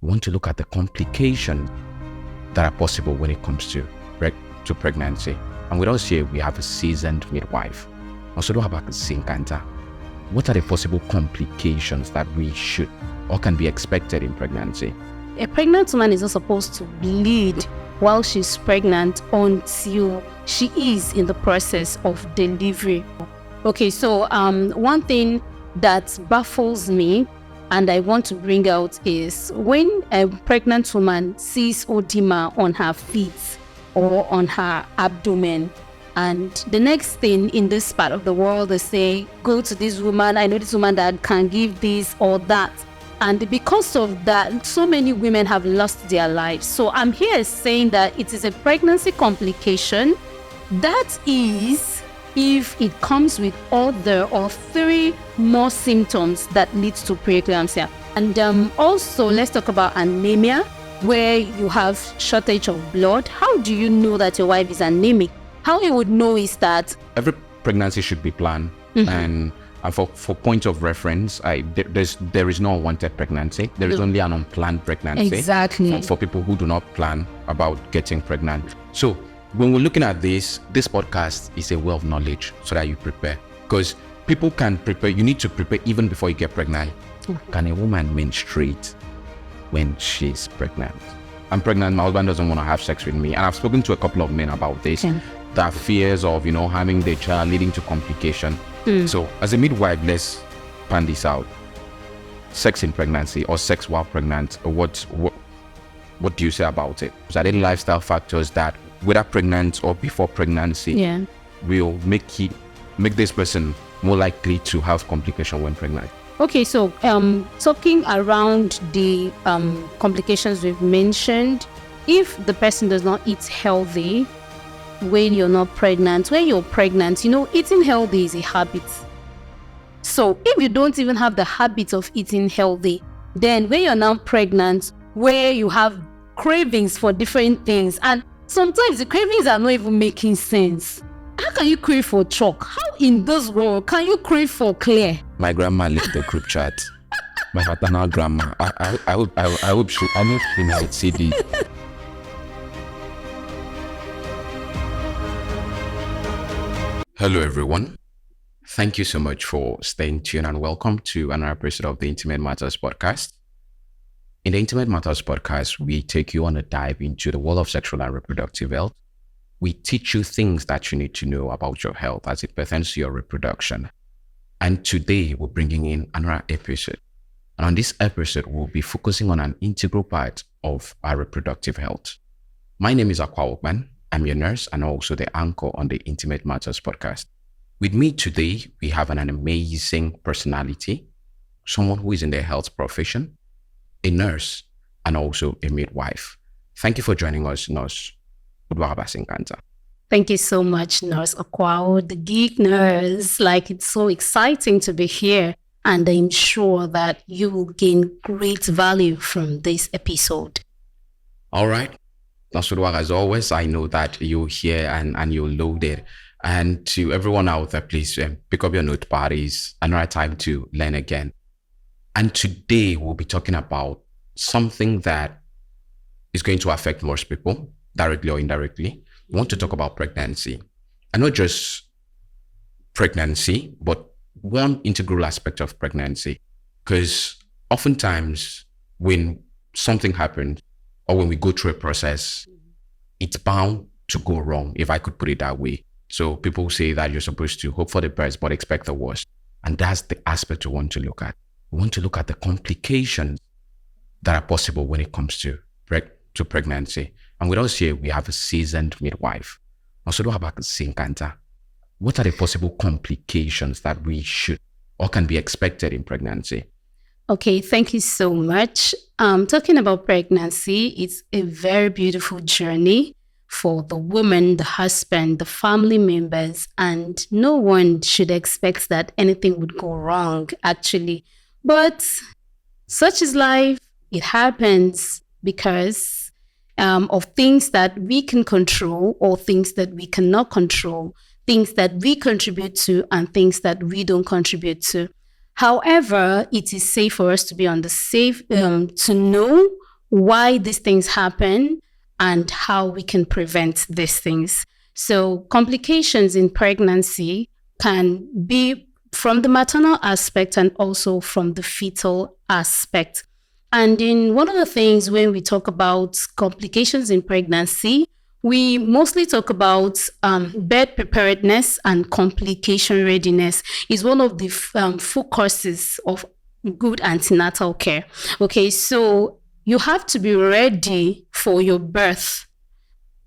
We want to look at the complications that are possible when it comes to pregnancy. And with us here, we have a seasoned midwife. Also, what are the possible complications that we should or can be expected in pregnancy? A pregnant woman is not supposed to bleed while she's pregnant until she is in the process of delivery. Okay, so one thing that baffles me and I want to bring out is when a pregnant woman sees oedema on her feet or on her abdomen, and the next thing in this part of the world, they say, go to this woman, I know this woman that can give this or that. And because of that, so many women have lost their lives. So I'm here saying that it is a pregnancy complication. That is, if it comes with other or 3 more symptoms that leads to preeclampsia. And also, let's talk about anemia, where you have shortage of blood. How do you know that your wife is anemic? How you would know is that every pregnancy should be planned. And for point of reference, there is no unwanted pregnancy. There is only an unplanned pregnancy. Exactly. For people who do not plan about getting pregnant. So when we're looking at this podcast is a well of knowledge so that you prepare. Because people can prepare. You need to prepare even before you get pregnant. Can a woman menstruate when she's pregnant? I'm pregnant, my husband doesn't want to have sex with me. And I've spoken to a couple of men about this. That fears of, having the child leading to complication. So as a midwife, let's pan this out. Sex in pregnancy or sex while pregnant, what do you say about it? Are there lifestyle factors that, whether pregnant or before pregnancy, will make this person more likely to have complication when pregnant? Okay, so talking around the complications we've mentioned, if the person does not eat healthy when you're not pregnant, when you're pregnant, eating healthy is a habit. So if you don't even have the habit of eating healthy, then when you're now pregnant, where you have cravings for different things, and sometimes the cravings are not even making sense. How can you crave for chalk? How in this world can you crave for clear? My grandma left the group chat. My maternal grandma. I hope she might see this. Hello everyone. Thank you so much for staying tuned and welcome to another episode of the Intimate Matters podcast. In the Intimate Matters podcast, we take you on a dive into the world of sexual and reproductive health. We teach you things that you need to know about your health as it pertains to your reproduction. And today we're bringing in another episode. And on this episode, we'll be focusing on an integral part of our reproductive health. My name is Akwa Okman. I'm your nurse and also the anchor on the Intimate Matters podcast. With me today, we have an amazing personality, someone who is in the health profession, a nurse, and also a midwife. Thank you for joining us, Nurse. Thank you so much, Nurse Akwa, the geek nurse. It's so exciting to be here, and I'm sure that you will gain great value from this episode. All right. As always, I know that you're here and you're loaded. And to everyone out there, please pick up your notepad. It's another time to learn again. And today we'll be talking about something that is going to affect most people, directly or indirectly. We want to talk about pregnancy. And not just pregnancy, but one integral aspect of pregnancy. Because oftentimes when something happens or when we go through a process, it's bound to go wrong, if I could put it that way. So people say that you're supposed to hope for the best, but expect the worst. And that's the aspect we want to look at. We want to look at the complications that are possible when it comes to pregnancy. And with us here, we have a seasoned midwife. Also, what are the possible complications that we should or can be expected in pregnancy? Okay, thank you so much. Talking about pregnancy, it's a very beautiful journey for the woman, the husband, the family members, and no one should expect that anything would go wrong, actually. But such is life. It happens because of things that we can control or things that we cannot control, things that we contribute to and things that we don't contribute to. However, it is safe for us to be on the safe, to know why these things happen and how we can prevent these things. So complications in pregnancy can be from the maternal aspect and also from the fetal aspect. And in one of the things when we talk about complications in pregnancy, we mostly talk about bed preparedness and complication readiness is one of the focuses of good antenatal care. Okay, so you have to be ready for your birth,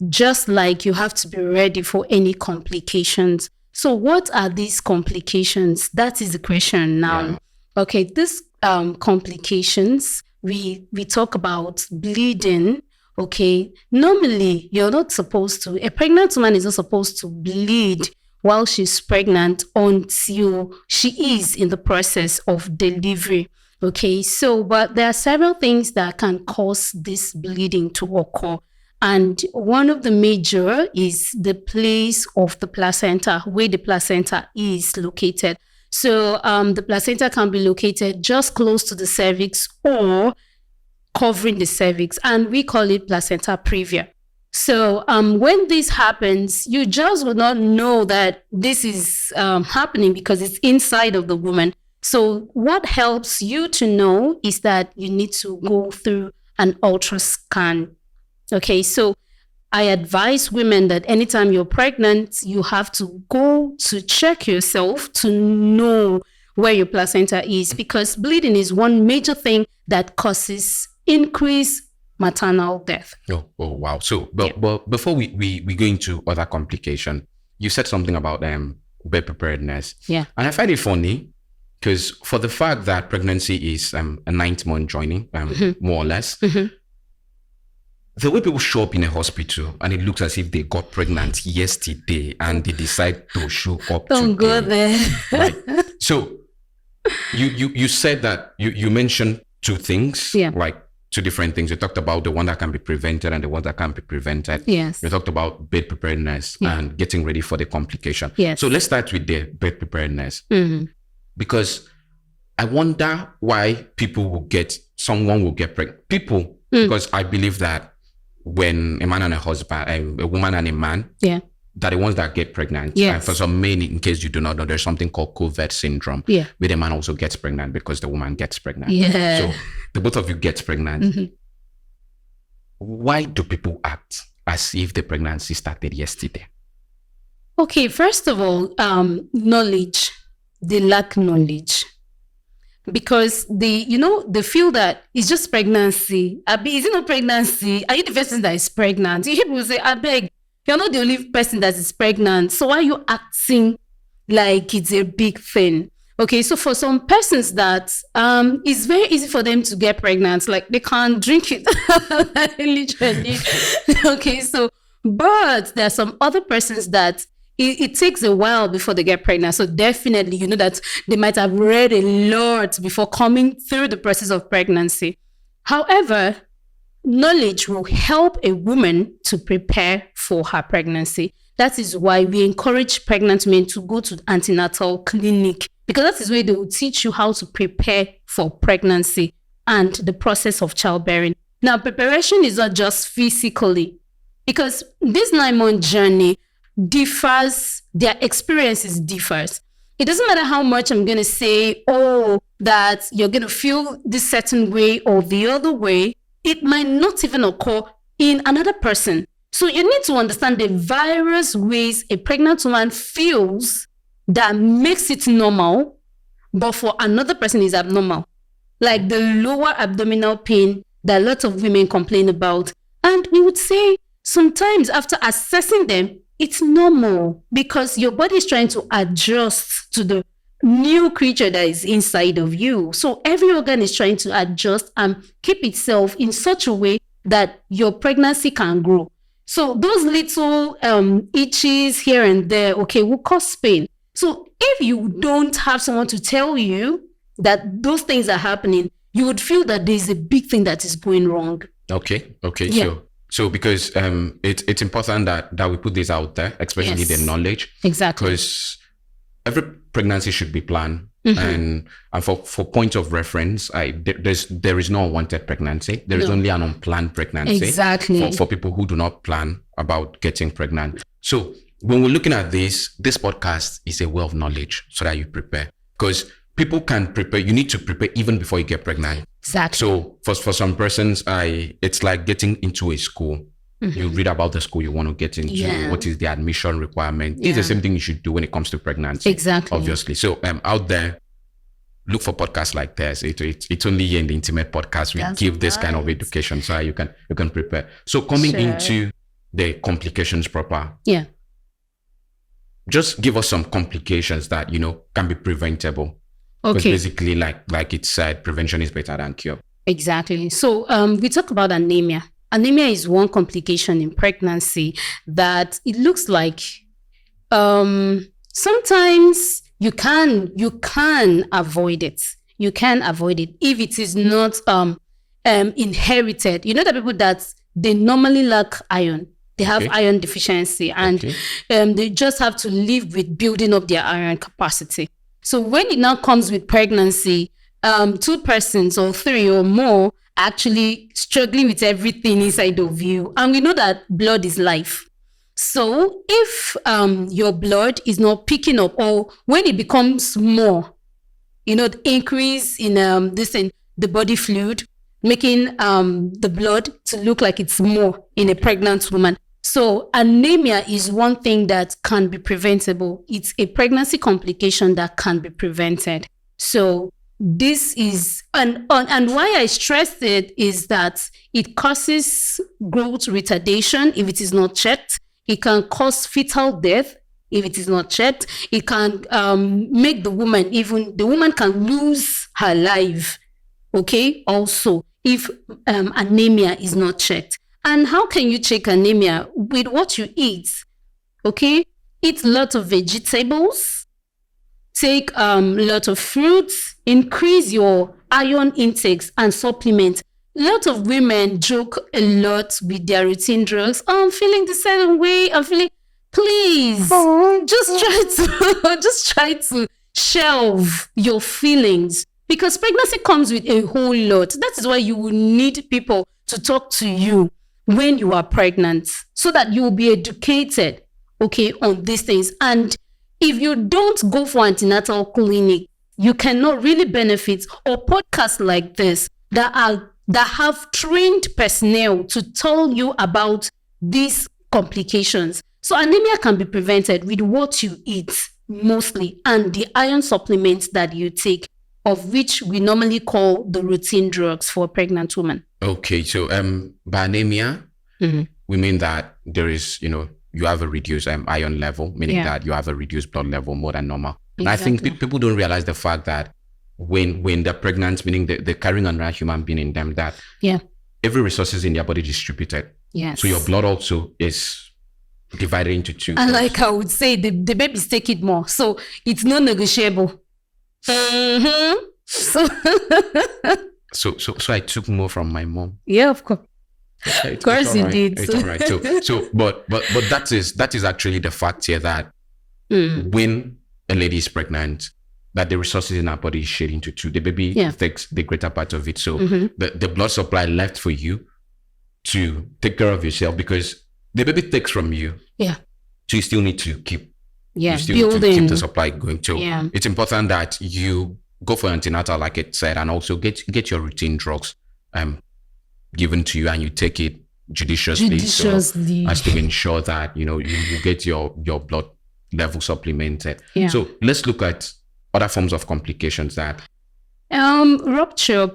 just like you have to be ready for any complications. So what are these complications? That is the question now. Yeah. Okay, these complications, we talk about bleeding. Okay, normally you're not supposed to, a pregnant woman is not supposed to bleed while she's pregnant until she is in the process of delivery. Okay, so, but there are several things that can cause this bleeding to occur. And one of the major is the place of the placenta, where the placenta is located. So the placenta can be located just close to the cervix or covering the cervix, and we call it placenta previa. So when this happens, you just will not know that this is happening because it's inside of the woman. So what helps you to know is that you need to go through an ultrasound. Okay, so I advise women that anytime you're pregnant, you have to go to check yourself to know where your placenta is, because bleeding is one major thing that causes increased maternal death. Oh wow. So, but before we go into other complication, you said something about bed preparedness. Yeah. And I find it funny because for the fact that pregnancy is a 9th-month joining, more or less, the way people show up in a hospital and it looks as if they got pregnant yesterday and they decide to show up Don't today. go there. Right. So you said that you mentioned two things, like two different things. You talked about the one that can be prevented and the one that can't be prevented. Yes. You talked about bed preparedness and getting ready for the complication. Yes. So let's start with the bed preparedness. Because I wonder why someone will get pregnant. Because I believe that when a man and a husband, a woman and a man, that the ones that get pregnant. Yes. And for some men, in case you do not know, there's something called covert syndrome, where the man also gets pregnant because the woman gets pregnant. Yeah. So the both of you get pregnant. Why do people act as if the pregnancy started yesterday? Okay, first of all, knowledge. They lack knowledge. Because they feel that it's just pregnancy. Is it not pregnancy? Are you the person that is pregnant? You hear people say, I beg, you're not the only person that is pregnant. So why are you acting like it's a big thing? Okay, so for some persons that it's very easy for them to get pregnant, like they can't drink it literally. Okay, so but there are some other persons that it takes a while before they get pregnant. So definitely, you know that they might have read a lot before coming through the process of pregnancy. However, knowledge will help a woman to prepare for her pregnancy. That is why we encourage pregnant women to go to antenatal clinic, because that is where they will teach you how to prepare for pregnancy and the process of childbearing. Now, preparation is not just physically, because this 9-month journey differs, their experiences differs. It doesn't matter how much I'm going to say, that you're going to feel this certain way or the other way. It might not even occur in another person. So you need to understand the various ways a pregnant woman feels that makes it normal, but for another person is abnormal. Like the lower abdominal pain that lots of women complain about. And we would say sometimes after assessing them, it's normal because your body is trying to adjust to the new creature that is inside of you. So every organ is trying to adjust and keep itself in such a way that your pregnancy can grow. So those little itches here and there, will cause pain. So if you don't have someone to tell you that those things are happening, you would feel that there's a big thing that is going wrong. Okay. Yeah. So because it's important that we put this out there, especially the knowledge. Exactly. Because every pregnancy should be planned. And for point of reference, there is no unwanted pregnancy. There is only an unplanned pregnancy. Exactly. For people who do not plan about getting pregnant. So when we're looking at this podcast is a well of knowledge so that you prepare. Because people can prepare. You need to prepare even before you get pregnant. Exactly. So for some persons, it's like getting into a school. You read about the school you want to get into. Yeah. What is the admission requirement? It's the same thing you should do when it comes to pregnancy. Exactly. Obviously. So out there, look for podcasts like this. It's only here in the Intimate Podcast we give this kind of education so you can prepare. So coming into the complications proper. Yeah. Just give us some complications that can be preventable. Okay. Because basically, like it said, prevention is better than cure. Exactly. So we talk about anemia. Anemia is one complication in pregnancy that it looks like sometimes you can avoid it. You can avoid it if it is not inherited. You know the people that they normally lack iron. They have iron deficiency and they just have to live with building up their iron capacity. So when it now comes with pregnancy, 2 persons or 3 or more actually struggling with everything inside of you. And we know that blood is life. So if your blood is not picking up, or when it becomes more, the increase in the body fluid, making the blood to look like it's more in a pregnant woman. So anemia is one thing that can be preventable. It's a pregnancy complication that can be prevented. So this is, and why I stress it is that it causes growth retardation if it is not checked. It can cause fetal death if it is not checked. It can make the woman can lose her life. Okay, also if anemia is not checked. And how can you check anemia? With what you eat. Okay, eat a lot of vegetables. Take a lot of fruits, increase your iron intakes and supplements. A lot of women joke a lot with their routine drugs. Oh, I'm feeling the same way. I'm feeling, please, just try to shelve your feelings because pregnancy comes with a whole lot. That is why you will need people to talk to you when you are pregnant so that you will be educated, on these things. And if you don't go for antenatal clinic, you cannot really benefit or podcasts like this that have trained personnel to tell you about these complications. So anemia can be prevented with what you eat mostly and the iron supplements that you take, of which we normally call the routine drugs for a pregnant woman. Okay, so by anemia, we mean that there is, you have a reduced iron level, meaning that you have a reduced blood level more than normal. Exactly. And I think people don't realize the fact that when they're pregnant, meaning they're carrying another human being in them, that every resources in their body distributed. Yes. So your blood also is divided into 2. And like I would say, the babies take it more. So it's non-negotiable. So I took more from my mom. Yeah, of course. Of course you did. It's all right. So but that is actually the fact here that when a lady is pregnant, that the resources in her body is shared into 2. The baby takes the greater part of it. So the blood supply left for you to take care of yourself because the baby takes from you. Yeah. So you still need to keep building. To keep the supply going. So it's important that you go for antenatal, like it said, and also get your routine drugs given to you and you take it judiciously. So as to ensure that you get your blood level supplemented. So let's look at other forms of complications that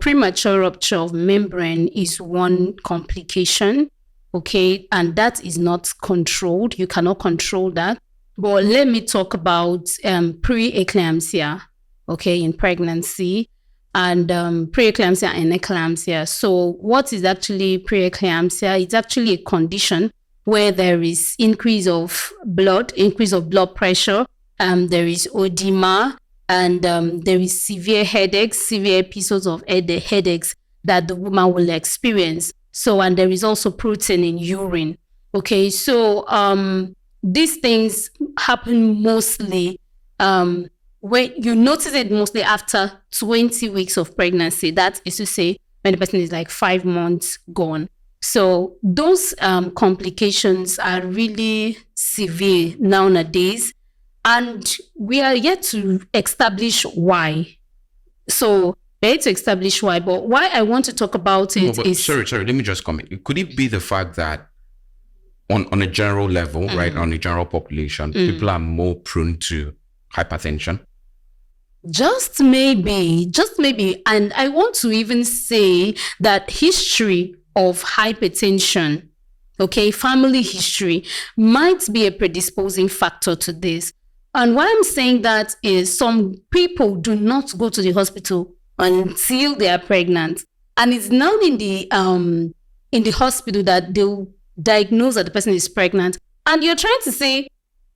premature rupture of membrane is one complication, and that is not controlled. You cannot control that. But let me talk about preeclampsia, in pregnancy, and preeclampsia and eclampsia. So what is actually preeclampsia? It's actually a condition where there is increase of blood pressure, there is oedema, and there is severe episodes of headaches that the woman will experience. So, and there is also protein in urine. So these things happen mostly when you notice it mostly after 20 weeks of pregnancy. That is to say, when the person is like 5 months gone. So those complications are really severe nowadays, and we are yet to establish why. So we need to establish why. But why I want to talk about it is... Sorry, let me just comment. Could it be the fact that on a general level, right, on the general population, people are more prone to hypertension? Just maybe. And I want to even say that history of hypertension, okay, family history, might be a predisposing factor to this. And why I'm saying that is some people do not go to the hospital until they are pregnant. And it's now in the hospital that they'll diagnose that the person is pregnant. And you're trying to say,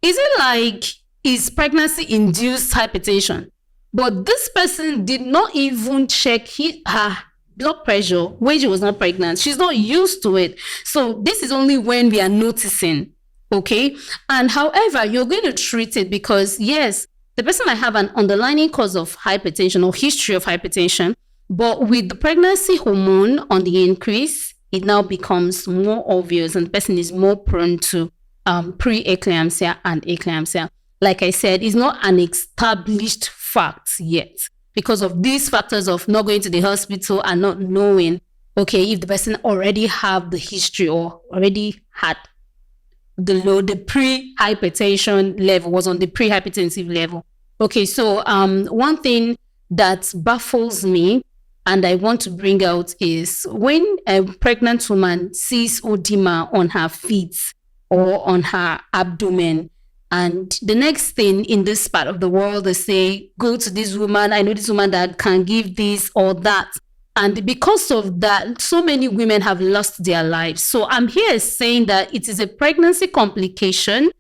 is it like, is pregnancy induced hypertension? But this person did not even check her blood pressure when she was not pregnant. She's not used to it. So this is only when we are noticing, okay? And however, you're going to treat it because, yes, the person might have an underlying cause of hypertension or history of hypertension, but with the pregnancy hormone on the increase, it now becomes more obvious and the person is more prone to preeclampsia and eclampsia. Like I said, it's not an established fact yet because of these factors of not going to the hospital and not knowing, okay, if the person already have the history or already had the pre-hypertension level, was on the pre-hypertensive level. Okay, so one thing that baffles me and I want to bring out is when a pregnant woman sees oedema on her feet or on her abdomen, and the next thing in this part of the world, they say, go to this woman. I know this woman that can give this or that. And because of that, so many women have lost their lives. So I'm here saying that it is a pregnancy complication.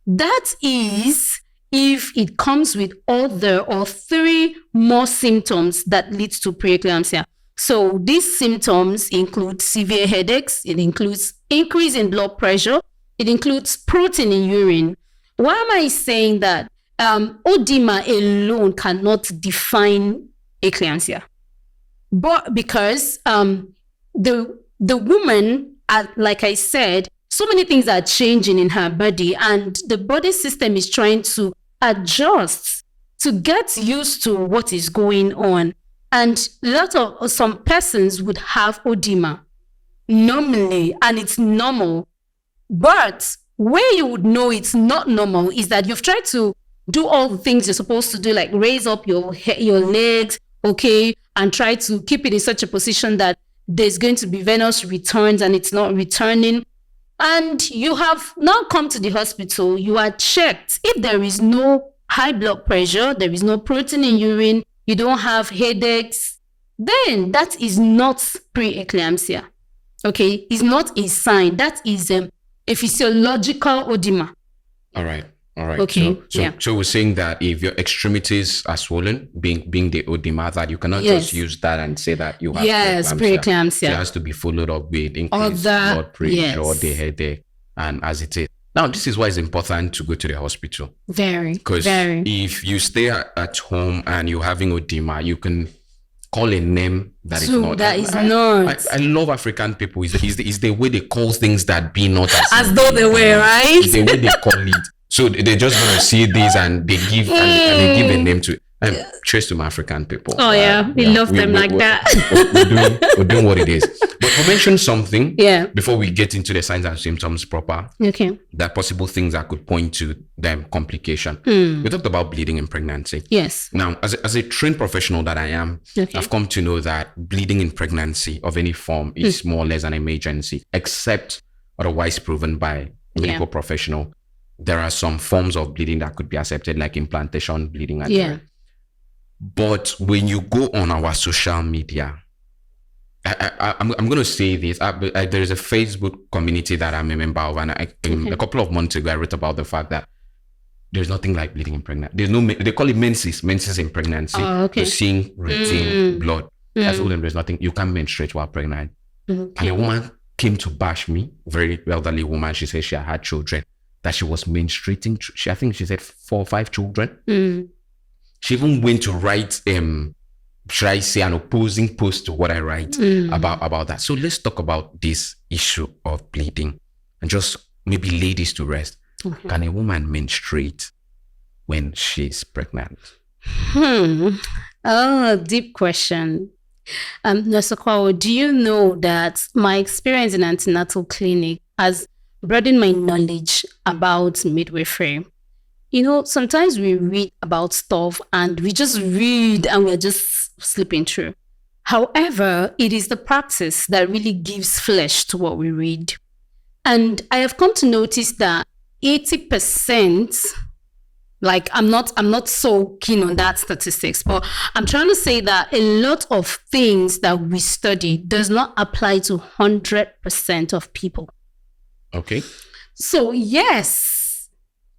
That is, if it comes with other or 3 more symptoms that leads to preeclampsia. So these symptoms include severe headaches. It includes increase in blood pressure. It includes protein in urine. Why am I saying that? Oedema alone cannot define eclampsia. But because the woman, like I said, so many things are changing in her body and the body system is trying to adjust to get used to what is going on. And some persons would have oedema normally, and it's normal. But where you would know it's not normal is that you've tried to do all the things you're supposed to do, like raise up your legs, okay, and try to keep it in such a position that there's going to be venous returns and it's not returning. And you have now come to the hospital, you are checked. If there is no high blood pressure, there is no protein in urine, you don't have headaches, then that is not preeclampsia, okay? It's not a sign. That is a physiological oedema. All right. Okay. So we're saying that if your extremities are swollen, being the oedema, that you cannot just use that and say that you have preeclampsia. So it has to be followed up with increased blood pressure, the headache, and as it is. Now, this is why it's important to go to the hospital. Because if you stay at home and you're having oedema, you can call a name that is not. I love African people. Is the way they call things that be not as though they were, right? It's the way they call it. So they're just going to see this and they give and they give a name to it. Cheers to my African people. Oh yeah, we love them like that. We're doing what it is. But I mentioned something before we get into the signs and symptoms proper. Okay. That possible things that could point to them complication. We talked about bleeding in pregnancy. Yes. Now, as a trained professional that I am, I've come to know that bleeding in pregnancy of any form is more or less an emergency, except otherwise proven by a medical professional. There are some forms of bleeding that could be accepted, like implantation bleeding. But when you go on our social media, I'm going to say this. There is a Facebook community that I'm a member of, and a couple of months ago, I wrote about the fact that there's nothing like bleeding in pregnancy. There's no, they call it menses in pregnancy. You're seeing routine blood. I told them there's nothing. You can't menstruate while pregnant. And a woman came to bash me, very elderly woman. She said she had children, that she was menstruating. I think she said 4 or 5 children. she even went to write should I say an opposing post to what I write about that. So let's talk about this issue of bleeding and just maybe lay this to rest. Can a woman menstruate when she's pregnant? Oh, deep question. Nurse Okwawo, do you know that my experience in antenatal clinic has broadened my knowledge about midwifery? You know, sometimes we read about stuff and we just read and we're just slipping through. However, it is the practice that really gives flesh to what we read. And I have come to notice that 80%, like I'm not so keen on that statistics, but I'm trying to say that a lot of things that we study does not apply to 100% of people. Okay. So yes,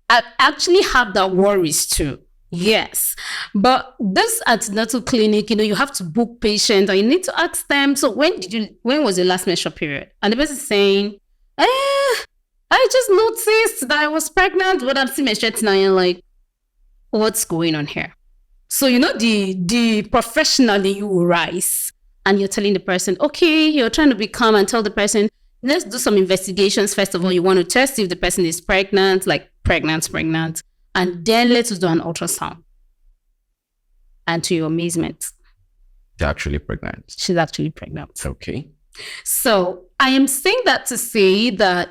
I actually have that worries too. Yes. But this antenatal clinic, you have to book patients and you need to ask them, so when was your last menstrual period? And the person is saying, I just noticed that I was pregnant, but I'm still menstruating. And you're like, what's going on here? So, the professionally you will rise and you're telling the person, okay, you're trying to be calm and tell the person, let's do some investigations. First of all, you want to test if the person is pregnant, like pregnant. And then let's do an ultrasound. And to your amazement, they're actually pregnant. She's actually pregnant. Okay. So I am saying that to say that,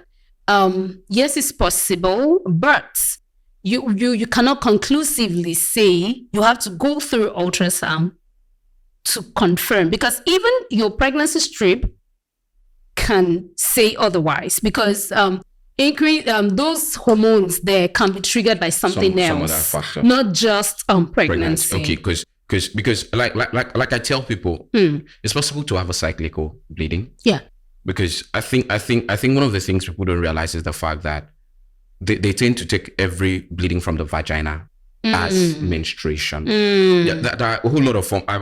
yes, it's possible, but you cannot conclusively say you have to go through ultrasound to confirm, because even your pregnancy strip can say otherwise, because those hormones there can be triggered by something else, some other factor, not just pregnancy. Okay, because like I tell people, it's possible to have a cyclical bleeding. Yeah. Because I think one of the things people don't realize is the fact that they tend to take every bleeding from the vagina as menstruation. Yeah, there are a whole lot of form. I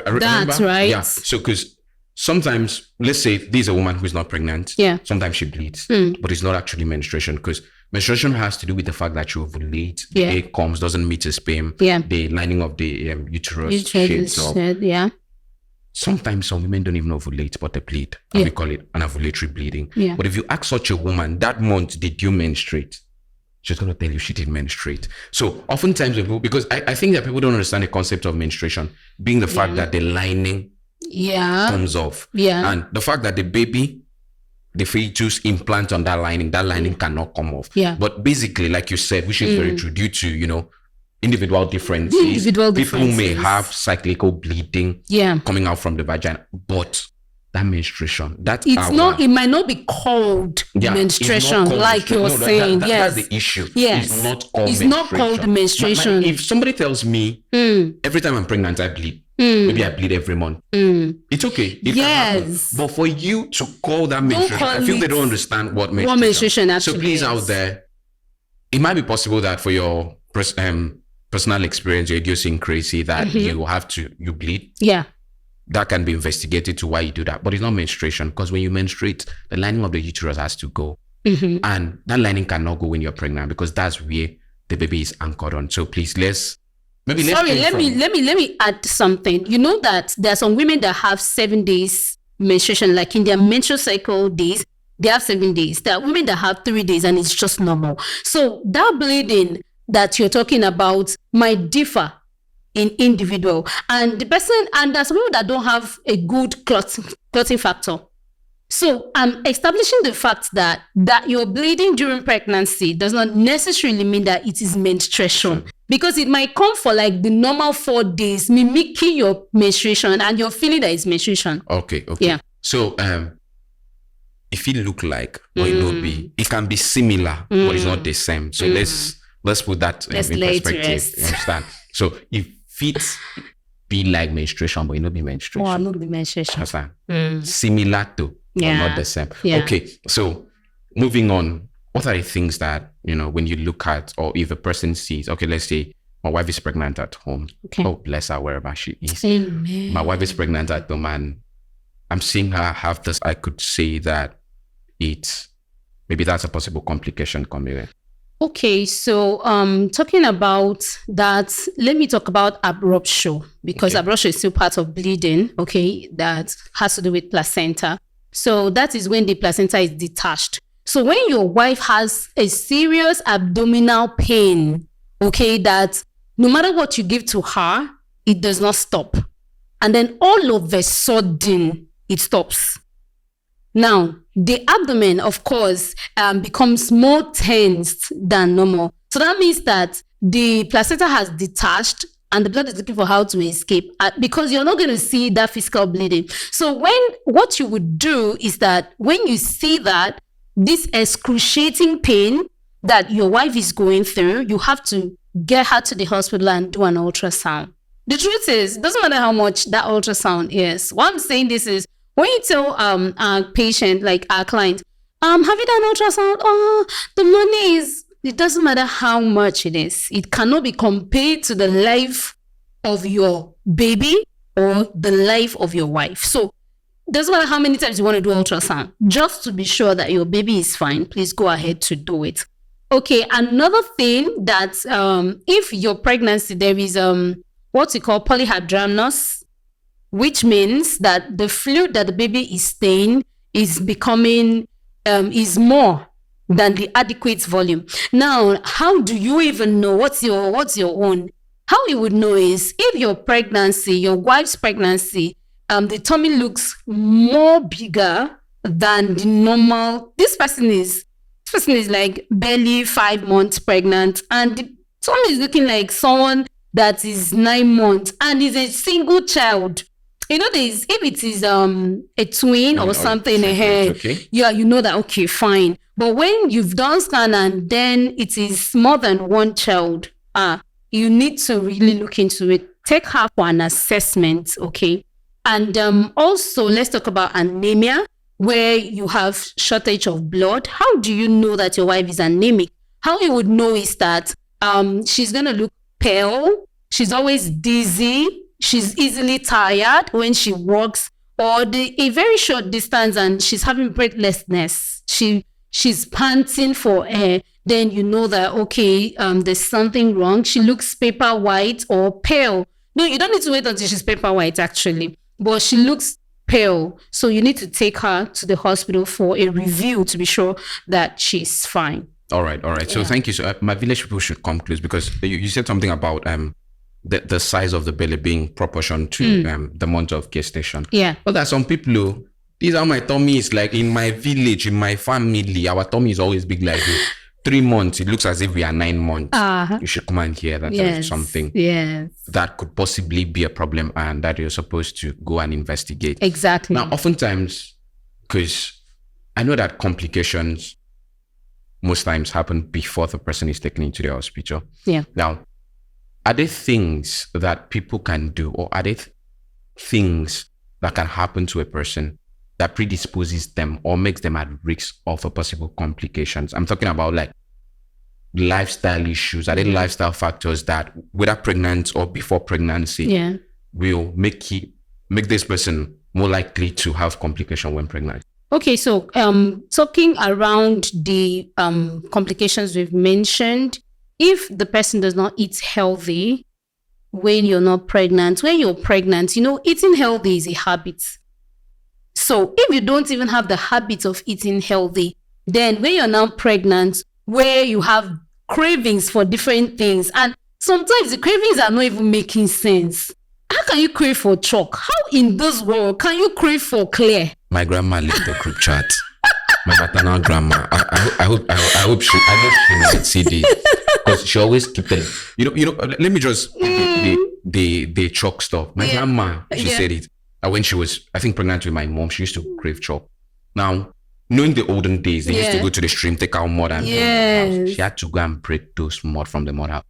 remember. That's right. Yeah. So because sometimes, let's say there's a woman who's not pregnant. Yeah. Sometimes she bleeds, but it's not actually menstruation, because menstruation has to do with the fact that you ovulate. The egg comes, doesn't meet the sperm. Yeah. The lining of the uterus shapes up. Yeah. Sometimes some women don't even ovulate, but they bleed. And we call it an ovulatory bleeding. Yeah. But if you ask such a woman, that month, did you menstruate? She's going to tell you she didn't menstruate. So oftentimes, because I think that people don't understand the concept of menstruation, being the fact that the lining comes off. Yeah. And the fact that the baby, the fetus implant on that lining cannot come off. Yeah. But basically, like you said, which is very true, due to, individual differences. People may have cyclical bleeding coming out from the vagina, but that menstruation, it might not be called menstruation, like you're saying. That's the issue. Yes. It's not called it's menstruation. Not called menstruation. If somebody tells me every time I'm pregnant I bleed, maybe I bleed every month, it's okay. It can happen. But for you to call that menstruation, I feel they don't understand what menstruation actually So please is. Out there, it might be possible that for your personal experience, your idiosyncrasy, that you bleed. Yeah. That can be investigated to why you do that. But it's not menstruation, because when you menstruate, the lining of the uterus has to go. And that lining cannot go when you're pregnant, because that's where the baby is anchored on. So please, let me add something. You know that there are some women that have 7 days menstruation, like in their menstrual cycle days, they have 7 days. There are women that have 3 days and it's just normal. So that bleeding that you're talking about might differ in individual, and the person, and there's some people that don't have a good clotting factor. So I'm establishing the fact that you're bleeding during pregnancy does not necessarily mean that it is menstruation, because it might come for like the normal 4 days, mimicking your menstruation, and you're feeling that it's menstruation. Okay. Yeah. So if it look like, or it will be, it can be similar, but it's not the same. So let's put that in perspective. You understand? So if it be like menstruation, but it not be menstruation. Oh, not be menstruation. Understand? Similar to, but not the same. Yeah. Okay. So moving on, what are the things that, when you look at, or if a person sees, okay, let's say my wife is pregnant at home. Okay. Oh, bless her, wherever she is. Amen. My wife is pregnant at home, and I'm seeing her have this. I could say that maybe that's a possible complication coming in. Okay, so talking about that, let me talk about abruption, because abruption is still part of bleeding, okay, that has to do with placenta. So that is when the placenta is detached. So when your wife has a serious abdominal pain, okay, that no matter what you give to her, it does not stop. And then all of a sudden, it stops. Now, the abdomen, of course, becomes more tensed than normal. So that means that the placenta has detached and the blood is looking for how to escape, because you're not going to see that physical bleeding. So what you would do is that when you see that, this excruciating pain that your wife is going through, you have to get her to the hospital and do an ultrasound. The truth is, it doesn't matter how much that ultrasound is. What I'm saying this is, when you tell our patient, like our client, have you done ultrasound? Oh, the money is, it doesn't matter how much it is. It cannot be compared to the life of your baby or the life of your wife. So it doesn't matter how many times you want to do ultrasound. Just to be sure that your baby is fine, please go ahead to do it. Okay, another thing that if your pregnancy, there is what we call polyhydramnios, which means that the fluid that the baby is staying is becoming, is more than the adequate volume. Now, how do you even know what's your own? How you would know is if your pregnancy, your wife's pregnancy, the tummy looks more bigger than the normal. This person is like barely 5 months pregnant, and the tummy is looking like someone that is 9 months and is a single child. You know, if it is a twin or something ahead, okay. yeah, you know that, okay, fine. But when you've done scan and then it is more than one child, you need to really look into it. Take her for an assessment, okay? And also, let's talk about anemia, where you have shortage of blood. How do you know that your wife is anemic? How you would know is that she's going to look pale. She's always dizzy. She's easily tired when she walks, or a very short distance and she's having breathlessness. She's panting for air. Then you know that, okay, there's something wrong. She looks paper white or pale. No, you don't need to wait until she's paper white, actually. But she looks pale. So you need to take her to the hospital for a review to be sure that she's fine. All right. So thank you. So my village people should come close, because you said something about the size of the belly being proportional to the month of gestation. Yeah. But there are some people who, these are my tummies, like in my village, in my family, our tummy is always big like this. 3 months, it looks as if we are 9 months. You should come and hear that there's something that could possibly be a problem and that you're supposed to go and investigate. Exactly. Now, oftentimes, because I know that complications most times happen before the person is taken into the hospital. Yeah. Now, are there things that people can do, or are there things that can happen to a person that predisposes them or makes them at risk of a possible complications? I'm talking about like lifestyle issues. Are there lifestyle factors that, whether pregnant or before pregnancy, will make this person more likely to have complication when pregnant? Okay, so talking around the complications we've mentioned, if the person does not eat healthy when you're not pregnant, when you're pregnant, you know, eating healthy is a habit. So if you don't even have the habit of eating healthy, then when you're now pregnant, where you have cravings for different things, and sometimes the cravings are not even making sense. How can you crave for chalk? How in this world can you crave for clear? My grandma left the group chat. My maternal grandma. I hope she might see this, because she always keep telling, you know. Let me just the chalk stuff. My grandma, she said it when she was, I think, pregnant with my mom. She used to crave chalk. Now, knowing the olden days, they used to go to the stream, take out mud, and she had to go and break those mud from the mud house.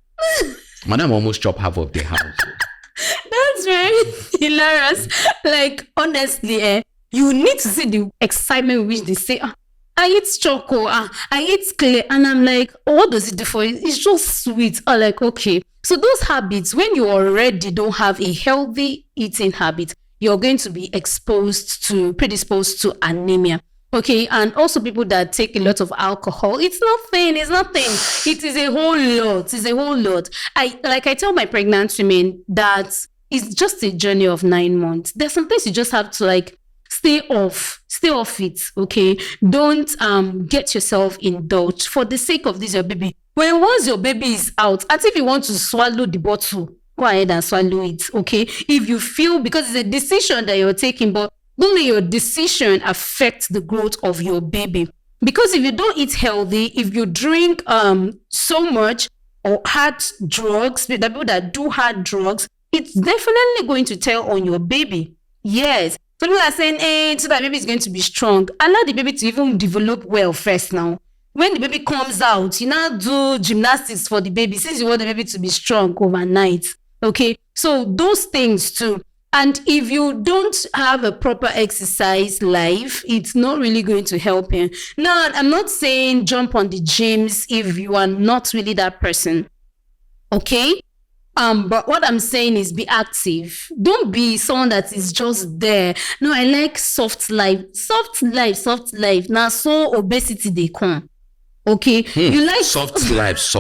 Madam almost chopped half of the house. That's very hilarious. Like, honestly, you need to see the excitement with which they say, I eat choco, I eat clay, and I'm like, what does it do for you? It's just sweet. I'm like, okay. So those habits, when you already don't have a healthy eating habit, you're going to be predisposed to anemia. Okay, and also people that take a lot of alcohol. It's nothing. It is a whole lot. It's a whole lot. I tell my pregnant women that it's just a journey of 9 months. There's some things you just have to like stay off it. Okay, don't get yourself indulged for the sake of this your baby. When once your baby is out, as if you want to swallow the bottle, go ahead and swallow it. Okay, if you feel, because it's a decision that you're taking, but don't let your decision affect the growth of your baby. Because if you don't eat healthy, if you drink so much or hard drugs, the people that do hard drugs, it's definitely going to tell on your baby. Yes. So people are saying, hey, so that baby is going to be strong. Allow the baby to even develop well first now. When the baby comes out, you now do gymnastics for the baby since you want the baby to be strong overnight. Okay. So those things too. And if you don't have a proper exercise life, it's not really going to help you. Now, I'm not saying jump on the gyms if you are not really that person. Okay? But what I'm saying is be active. Don't be someone that is just there. No, I like soft life. Soft life. Now, so obesity they come. Okay? You like soft life.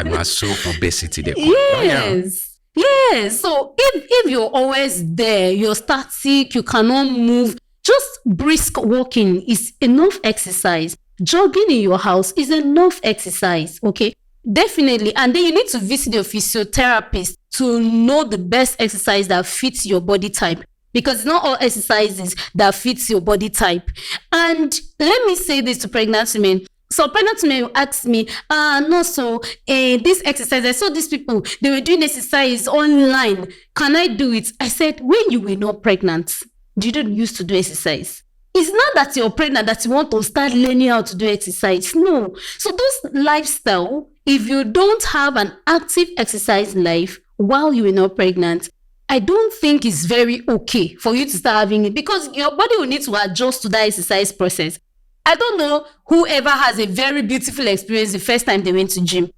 Now, so obesity they come. Yes. Yes. So if you're always there, you're static, you cannot move, just brisk walking is enough exercise. Jogging in your house is enough exercise. Okay. Definitely. And then you need to visit your physiotherapist to know the best exercise that fits your body type. Because it's not all exercises that fits your body type. And let me say this to pregnant women. So pregnant women will ask me, this exercise, I saw these people, they were doing exercise online. Can I do it? I said, when you were not pregnant, you didn't used to do exercise. It's not that you're pregnant that you want to start learning how to do exercise. No. So those lifestyle, if you don't have an active exercise life while you were not pregnant, I don't think it's very okay for you to start having it, because your body will need to adjust to that exercise process. I don't know whoever has a very beautiful experience the first time they went to gym.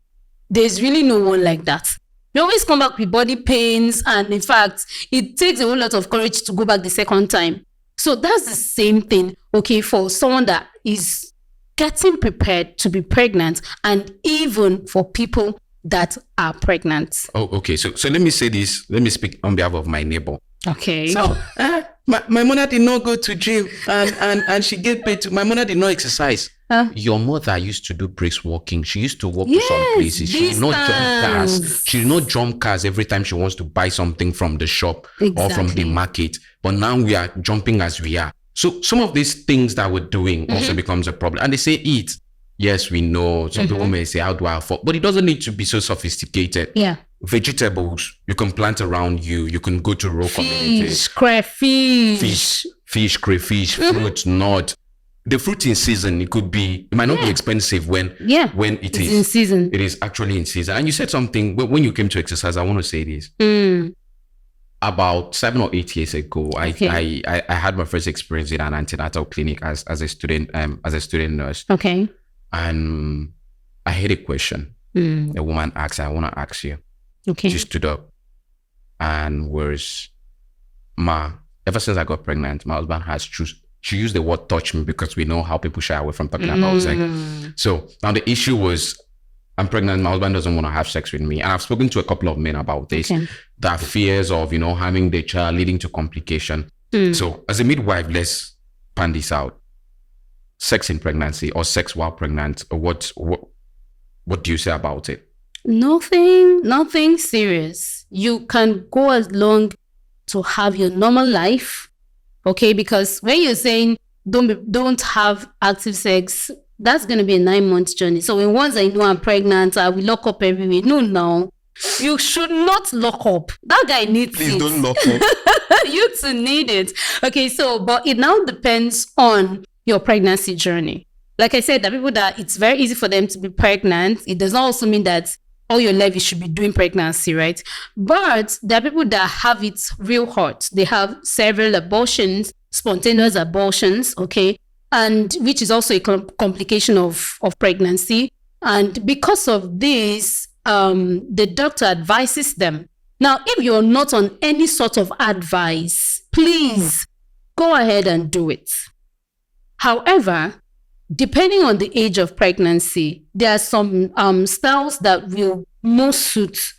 There's really no one like that. They always come back with body pains, and in fact, it takes a whole lot of courage to go back the second time. So that's the same thing, okay, for someone that is getting prepared to be pregnant, and even for people that are pregnant. Oh, okay. So let me say this. Let me speak on behalf of my neighbor. Okay. So my mother did not go to gym, and she gave birth to, my mother did not exercise. Your mother used to do brisk walking. She used to walk to some places. She did not jump cars. She did not jump cars every time she wants to buy something from the shop or from the market. But now we are jumping as we are. So some of these things that we're doing also becomes a problem. And they say eat. Yes, we know. Some people may say, how do I afford? But it doesn't need to be so sophisticated. Yeah. Vegetables you can plant around you. You can go to rural communities. Crayfish, fruit, nut. The fruit in season, it might not be expensive when it is in season. It is actually in season. And you said something when you came to exercise. I want to say this. About 7 or 8 years ago, I had my first experience in an antenatal clinic as a student nurse. Okay. And I had a question. A woman asked, I want to ask you. Okay. She stood up and was, ever since I got pregnant, my husband has she used the word touch me, because we know how people shy away from talking about sex. So now the issue was, I'm pregnant, my husband doesn't want to have sex with me. And I've spoken to a couple of men about this. Okay. The fears of, having the child leading to complication. So as a midwife, let's pan this out. Sex in pregnancy or sex while pregnant, what do you say about it? Nothing serious. You can go along to have your normal life. Okay, because when you're saying don't have active sex, that's going to be a 9-month journey. So when once I know I'm pregnant, I will lock up everywhere. No. You should not lock up. That guy needs Please it. Don't lock up. You too need it. Okay, but it now depends on your pregnancy journey. Like I said, there are people that it's very easy for them to be pregnant. It does not also mean that all your life you should be doing pregnancy, right? But there are people that have it real hard. They have several abortions, spontaneous abortions, okay? And which is also a complication of pregnancy. And because of this, the doctor advises them. Now, if you're not on any sort of advice, please go ahead and do it. However, depending on the age of pregnancy, there are some styles that will most suit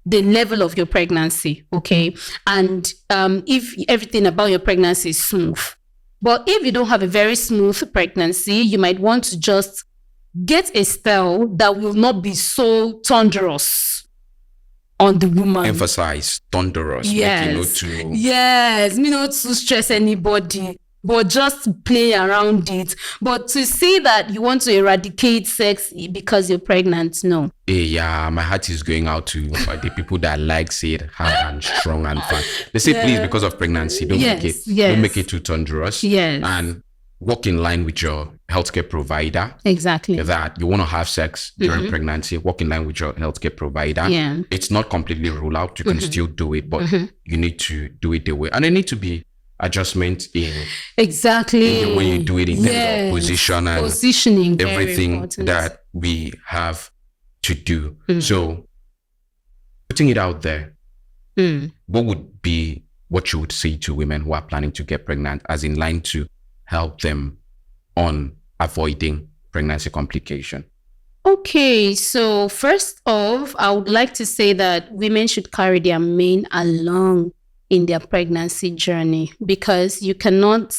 the level of your pregnancy, okay? And if everything about your pregnancy is smooth. But if you don't have a very smooth pregnancy, you might want to just get a style that will not be so thunderous on the woman. Emphasize thunderous. Yes. Yes. Me not to stress anybody, but just play around it. But to say that you want to eradicate sex because you're pregnant, no. Yeah, my heart is going out to the people that likes it hard and strong and fun. They say, please, because of pregnancy, don't make it too thunderous. Yes. And walk in line with your healthcare provider. Exactly. That you want to have sex during pregnancy, walk in line with your healthcare provider. Yeah. It's not completely ruled out. You can still do it, but you need to do it the way. And there need to be adjustment in exactly when you do it in terms of position and positioning, everything that we have to do. So putting it out there, what would be what you would say to women who are planning to get pregnant, as in line to help them on avoiding pregnancy complication? Okay, so first off, I would like to say that women should carry their mane along in their pregnancy journey, because you cannot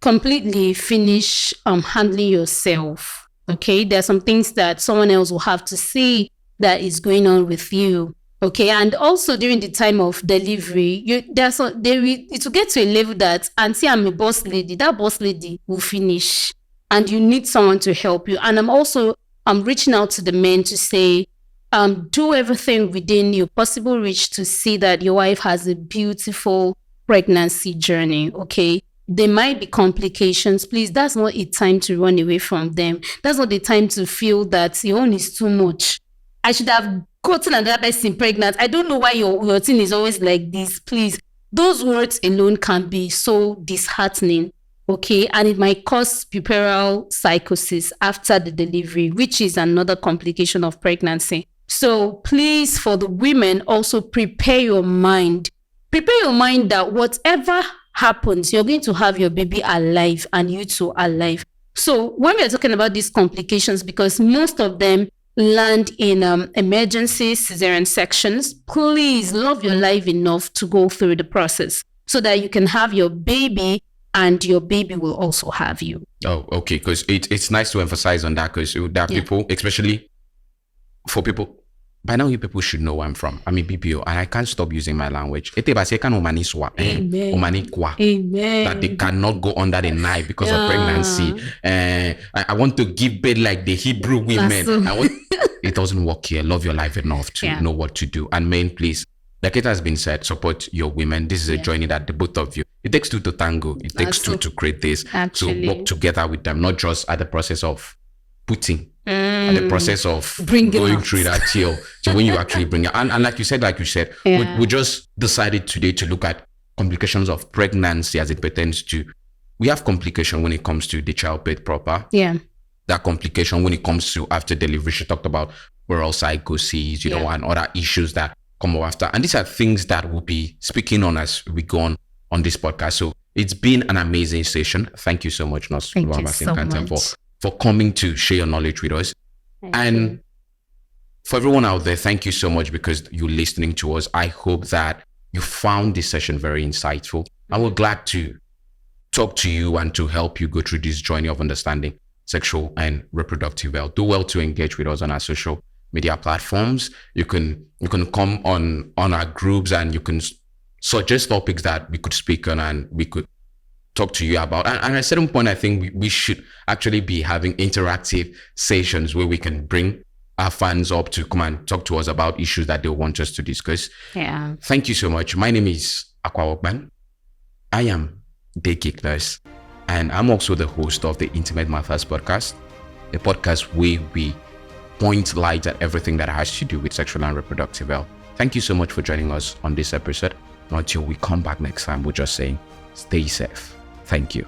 completely finish handling yourself. Okay, there are some things that someone else will have to see that is going on with you. Okay, and also during the time of delivery, it will get to a level that, auntie, I'm a boss lady, that boss lady will finish, and you need someone to help you. And I'm reaching out to the men to say, do everything within your possible reach to see that your wife has a beautiful pregnancy journey. Okay, there might be complications. Please, that's not a time to run away from them. That's not the time to feel that your own is too much. I should have gotten another person pregnant. I don't know why your thing is always like this. Please, those words alone can be so disheartening. Okay, and it might cause puerperal psychosis after the delivery, which is another complication of pregnancy. So please, for the women, also prepare your mind. Prepare your mind that whatever happens, you're going to have your baby alive and you too alive. So when we're talking about these complications, because most of them land in emergency cesarean sections, please love your life enough to go through the process so that you can have your baby and your baby will also have you. Oh, okay. Because it's nice to emphasize on that, because there are people, especially for people, by now you people should know where I'm from. I'm a BPO and I can't stop using my language. Amen. Amen. That they cannot go under the knife because of pregnancy. I want to give birth like the Hebrew women. It doesn't work here. Love your life enough to know what to do. And men, please, like it has been said, support your women. This is a journey that the both of you, it takes two to tango. It takes two to create this. Actually. To work together with them, not just at the process of putting, at the process of going through that till to when you actually bring it. And like you said, we just decided today to look at complications of pregnancy as it pertains to, we have complication when it comes to the childbirth proper. Yeah. That complication when it comes to after delivery. She talked about oral psychosis, you know, and other issues that come after. And these are things that we'll be speaking on as we go on this podcast. So it's been an amazing session. Thank you so much, Nurse for coming to share your knowledge with us. And for everyone out there, thank you so much because you're listening to us. I hope that you found this session very insightful. And we're glad to talk to you and to help you go through this journey of understanding sexual and reproductive health. Do well to engage with us on our social media platforms. You can come on our groups and you can suggest topics that we could speak on and we could talk to you about. And at a certain point, I think we should actually be having interactive sessions where we can bring our fans up to come and talk to us about issues that they want us to discuss. Yeah. Thank you so much. My name is Akwa Okban. I am the Geek Nurse, and I'm also the host of the Intimate Matters podcast, a podcast where we point light at everything that has to do with sexual and reproductive health. Thank you so much for joining us on this episode. Until we come back next time, we're just saying, stay safe. Thank you.